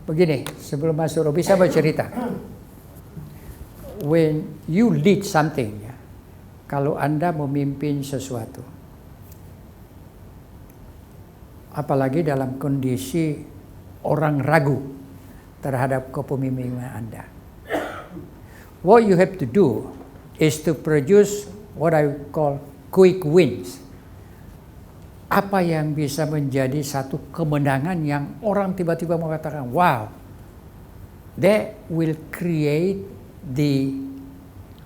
Begini, sebelum masuk Robi, saya mau cerita. When you lead something, ya, kalau Anda memimpin sesuatu, apalagi dalam kondisi orang ragu terhadap kepemimpinan Anda, what you have to do is to produce what I call quick wins. Apa yang bisa menjadi satu kemenangan yang orang tiba-tiba mengatakan, wow, that will create the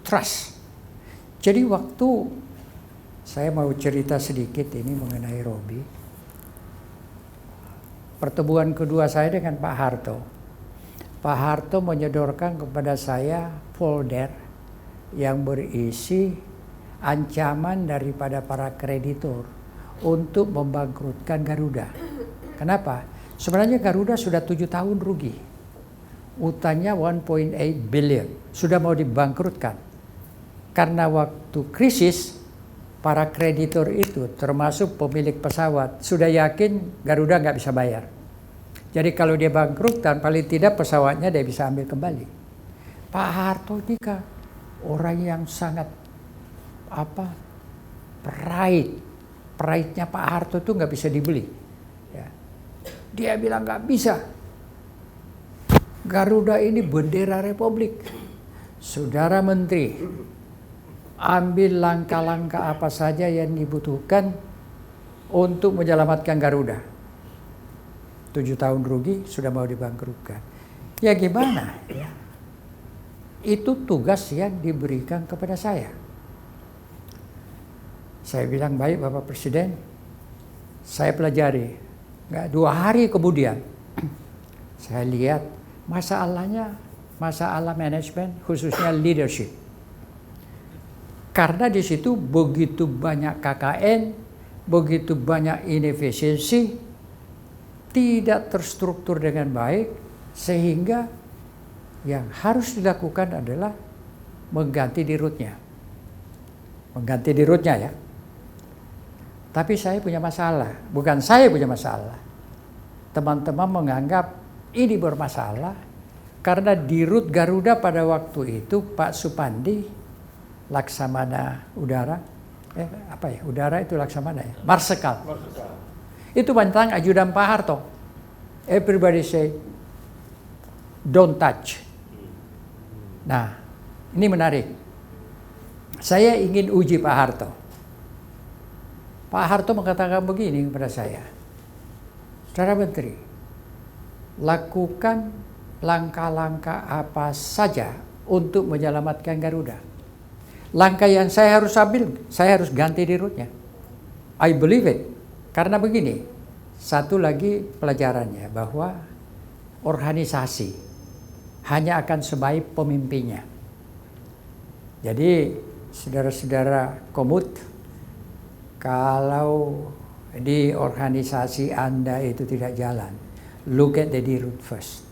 trust. Jadi waktu saya mau cerita sedikit ini mengenai Robi, pertemuan kedua saya dengan Pak Harto. Pak Harto menyodorkan kepada saya folder yang berisi ancaman daripada para kreditor untuk membangkrutkan Garuda. Kenapa? Sebenarnya Garuda sudah 7 tahun rugi. Utangnya 1.8 billion. Sudah mau dibangkrutkan. Karena waktu krisis, para kreditor itu termasuk pemilik pesawat sudah yakin Garuda nggak bisa bayar. Jadi kalau dia bangkrutkan, paling tidak pesawatnya dia bisa ambil kembali. Pak Harto ini kan orang yang sangat pride-nya Pak Harto itu nggak bisa dibeli. Ya. Dia bilang nggak bisa. Garuda ini bendera Republik. Saudara Menteri, ambil langkah-langkah apa saja yang dibutuhkan untuk menyelamatkan Garuda. 7 tahun rugi, sudah mau dibangkrutkan. Ya gimana? Ya. Itu tugas yang diberikan kepada saya. Saya bilang, baik Bapak Presiden, saya pelajari. Nggak 2 hari kemudian, saya lihat masalahnya, masalah manajemen, khususnya leadership. Karena di situ begitu banyak KKN, begitu banyak inefisiensi, tidak terstruktur dengan baik, sehingga yang harus dilakukan adalah mengganti dirutnya. Mengganti dirutnya ya. Tapi saya punya masalah, bukan saya punya masalah. Teman-teman menganggap ini bermasalah karena dirut Garuda pada waktu itu Pak Supandi, Laksamana Udara, Udara itu Laksamana ya, Marsikal. Itu bantang ajudan Pak Harto. Everybody say, don't touch. Nah, ini menarik. Saya ingin uji Pak Harto. Pak Harto mengatakan begini kepada saya, Saudara Menteri, lakukan langkah-langkah apa saja untuk menyelamatkan Garuda. Langkah yang saya harus ambil, saya harus ganti dirutnya. I believe it. Karena begini, satu lagi pelajarannya bahwa organisasi hanya akan sebaik pemimpinnya. Jadi saudara-saudara komut, kalau di organisasi Anda itu tidak jalan, look at the dirut first.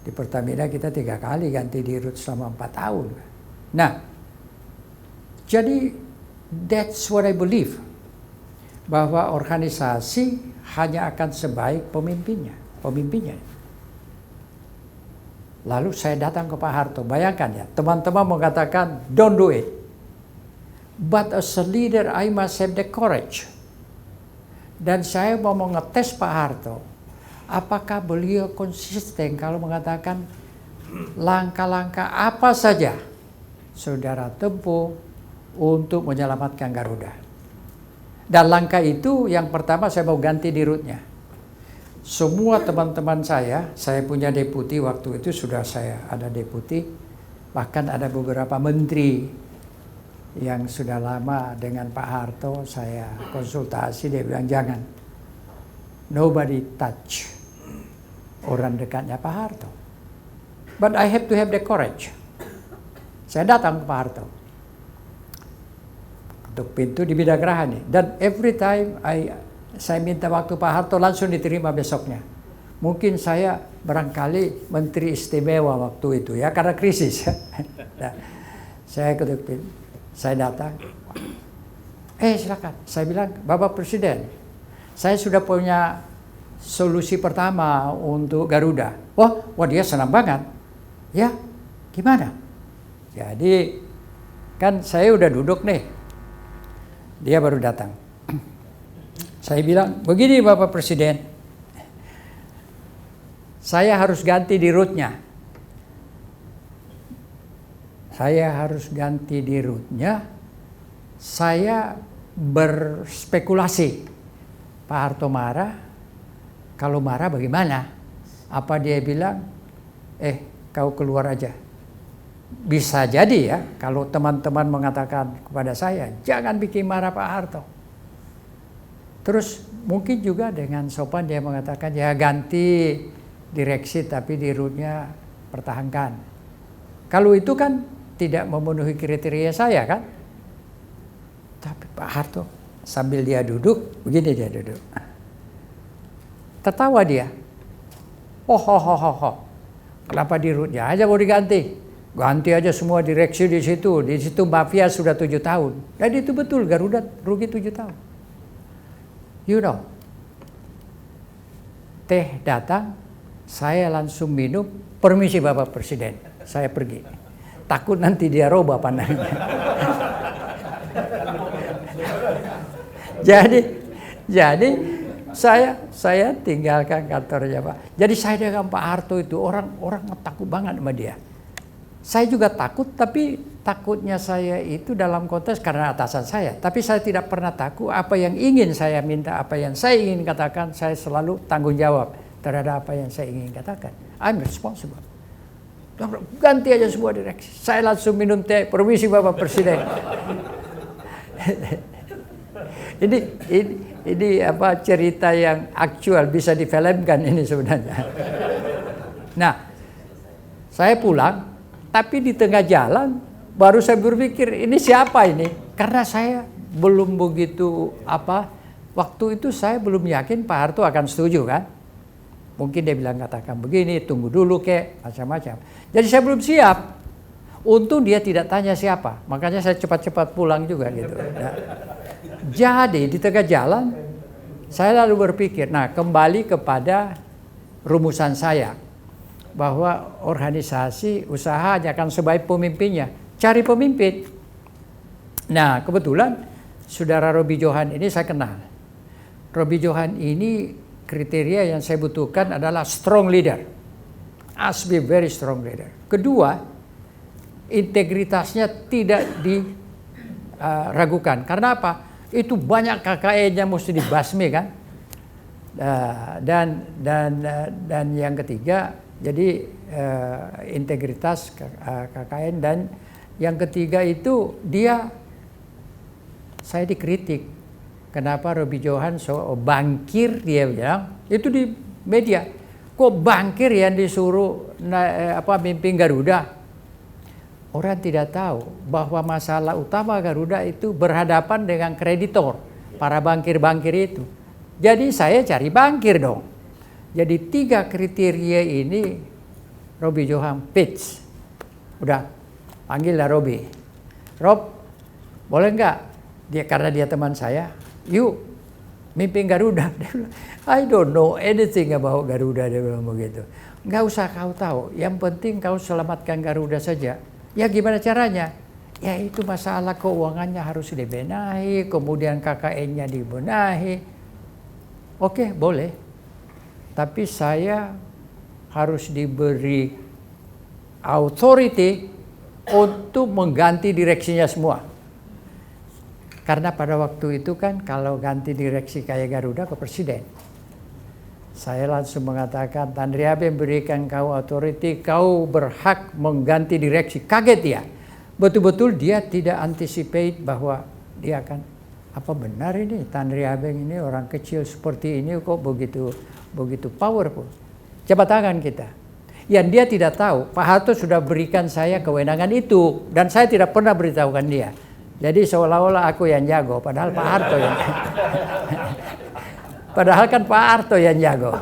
Di Pertamina kita 3 kali ganti dirut selama 4 tahun. Nah, jadi that's what I believe. Bahwa organisasi hanya akan sebaik pemimpinnya. Lalu saya datang ke Pak Harto, bayangkan ya, teman-teman mengatakan don't do it. But as a leader I must have the courage. Dan saya mau mengetes Pak Harto, apakah beliau konsisten kalau mengatakan langkah-langkah apa saja saudara tempuh untuk menyelamatkan Garuda. Dan langkah itu yang pertama saya mau ganti dirutnya. Semua teman-teman saya punya deputi waktu itu, sudah saya ada deputi, bahkan ada beberapa menteri yang sudah lama dengan Pak Harto, saya konsultasi, dia bilang jangan. Nobody touch orang dekatnya Pak Harto. But I have to have the courage. Saya datang ke Pak Harto. Ketuk pintu di Bidakaraha nih. Dan every time saya minta waktu Pak Harto langsung diterima besoknya. Mungkin saya barangkali menteri istimewa waktu itu ya, karena krisis. Nah, saya ketuk pintu. Saya datang, silakan. Saya bilang, Bapak Presiden, saya sudah punya solusi pertama untuk Garuda. Wah dia senang banget. Ya, gimana? Jadi kan saya udah duduk nih. Dia baru datang. Saya bilang, begini Bapak Presiden, saya harus ganti di rootnya. Saya berspekulasi. Pak Harto marah, kalau marah bagaimana? Apa dia bilang, kau keluar aja. Bisa jadi ya, kalau teman-teman mengatakan kepada saya, jangan bikin marah Pak Harto. Terus mungkin juga dengan sopan dia mengatakan, ya ganti direksi tapi di rootnya pertahankan. Kalau itu kan tidak memenuhi kriteria saya kan. Tapi Pak Harto sambil dia duduk, begini dia duduk. Tertawa dia. Kenapa di rootnya aja mau diganti? Ganti aja semua direksi di situ. Di situ mafia sudah 7 tahun. Jadi itu betul, Garuda rugi 7 tahun. You know, teh datang, saya langsung minum, permisi Bapak Presiden, saya pergi. Takut nanti dia robah pandangannya. Jadi saya tinggalkan kantornya Pak. Jadi saya dengan Pak Harto itu orang takut banget sama dia. Saya juga takut, tapi takutnya saya itu dalam konteks karena atasan saya. Tapi saya tidak pernah takut apa yang ingin saya minta, apa yang saya ingin katakan, saya selalu tanggung jawab terhadap apa yang saya ingin katakan. I'm responsible. Ganti aja semua direksi. Saya langsung minum teh, permisi Bapak Presiden. Ini apa cerita yang aktual, bisa difilmkan ini sebenarnya. Nah, saya pulang. Tapi di tengah jalan baru saya berpikir ini siapa ini? Karena saya belum begitu waktu itu saya belum yakin Pak Harto akan setuju kan. Mungkin dia bilang katakan begini, tunggu dulu kek, macam-macam. Jadi saya belum siap. Untung dia tidak tanya siapa. Makanya saya cepat-cepat pulang juga gitu. Nah, jadi di tengah jalan saya lalu berpikir, nah kembali kepada rumusan saya. Bahwa organisasi usaha hanya akan sebaik pemimpinnya. Cari pemimpin. Nah kebetulan saudara Roby Johan ini saya kenal. Roby Johan ini kriteria yang saya butuhkan adalah strong leader. Must be very strong leader. Kedua, integritasnya tidak diragukan. Karena apa? Itu banyak KKN yang mesti dibasmi kan. Dan yang ketiga, jadi integritas KKN, dan yang ketiga itu saya dikritik. Kenapa Roby Johan bangkir, dia bilang itu di media. Kok bangkir yang disuruh mimpin Garuda? Orang tidak tahu bahwa masalah utama Garuda itu berhadapan dengan kreditor, para bankir-bankir itu. Jadi saya cari bankir dong. Jadi 3 kriteria ini Roby Johan pitch. Udah, panggillah Roby. Rob, boleh nggak? Karena dia teman saya, yuk mimpin Garuda. Dia bilang, I don't know anything about Garuda, dia bilang begitu. Nggak usah kau tahu, yang penting kau selamatkan Garuda saja. Ya gimana caranya? Ya itu masalah keuangannya harus dibenahi, kemudian KKN-nya dibenahi. Oke, boleh. Tapi saya harus diberi authority untuk mengganti direksinya semua. Karena pada waktu itu kan kalau ganti direksi kayak Garuda ke presiden. Saya langsung mengatakan, Tandri Abeng berikan kau authority, kau berhak mengganti direksi. Kaget dia. Betul-betul dia tidak anticipate bahwa dia akan, apa benar ini Tandri Abeng ini orang kecil seperti ini kok begitu powerful. Coba tangan kita. Yang dia tidak tahu, Pak Harto sudah berikan saya kewenangan itu dan saya tidak pernah beritahukan dia. Jadi seolah-olah aku yang jago, padahal Pak Harto yang padahal kan Pak Harto yang jago.